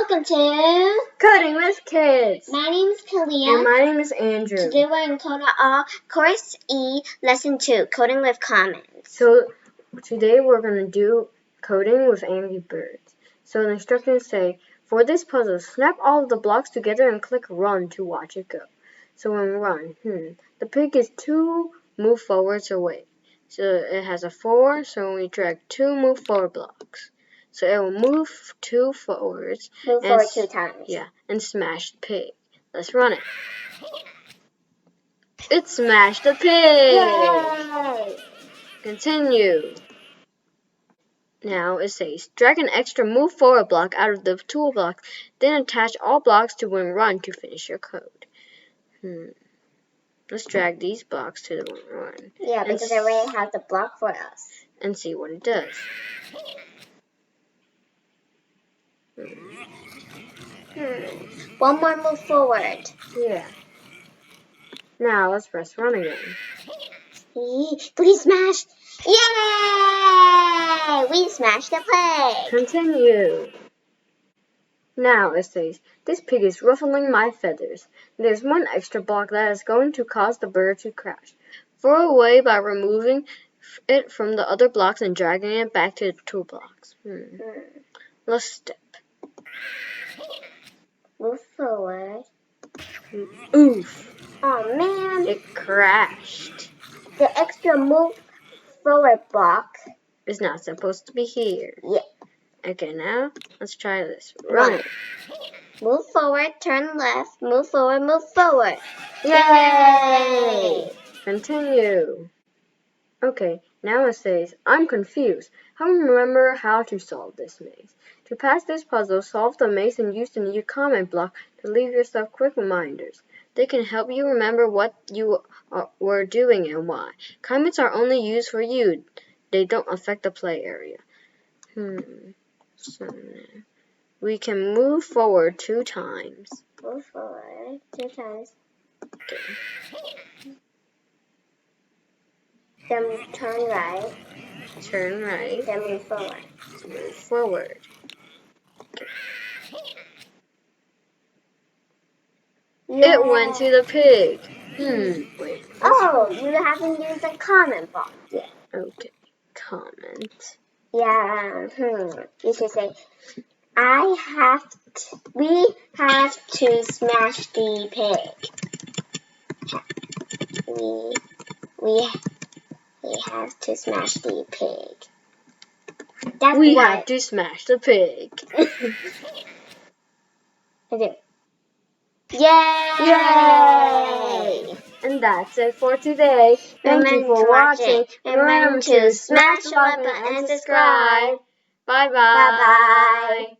Welcome to Coding with Kids. My name is Kalia. And my name is Andrew. Today we're in Code All Course E, Lesson 2, Coding with Comments. So today we're going to do coding with Angry Birds. So the instructions say, for this puzzle, snap all of the blocks together and click run to watch it go. So when we run, the pig is 2 move forwards away. So it has a 4, so we drag 2 move forward blocks. So it will move 2 forwards. Move forward 2 times. Yeah, and smash the pig. Let's run it. It smashed the pig! Yay! Continue. Now it says, drag an extra move forward block out of the toolbox, then attach all blocks to when run to finish your code. Let's drag these blocks to the when run. Yeah, because it already has the block for us. And see what it does. One more move forward. Yeah. Now let's press run again. We smashed! Yay! We smashed the pig! Continue. Now it says, this pig is ruffling my feathers. There's one extra block that is going to cause the bird to crash. Throw away by removing it from the other blocks and dragging it back to the toolbox. Let's step. Move forward. Oof. Oh man. It crashed. The extra move forward block It's not supposed to be here. Yeah. Okay, now let's try this. Run. Move forward, turn left, move forward, move forward. Yay! Continue. Okay, now it says, I'm confused. How do you remember how to solve this maze? To pass this puzzle, solve the maze and use the new comment block to leave yourself quick reminders. They can help you remember what you were doing and why. Comments are only used for you. They don't affect the play area. So we can move forward 2 times. Move forward 2 times. Okay. Then turn right. Turn right. Then move forward. Move forward. Okay. Yeah. It went to the pig. Wait. Oh, you haven't used the comment box yet. Okay. Comment. Yeah. You should say, we have to smash the pig. We have to smash the pig. We have to smash the pig. I do. Yay! Yay! And that's it for today. Thank you for watching. Remember to smash the like button and subscribe. Bye-bye. Bye-bye.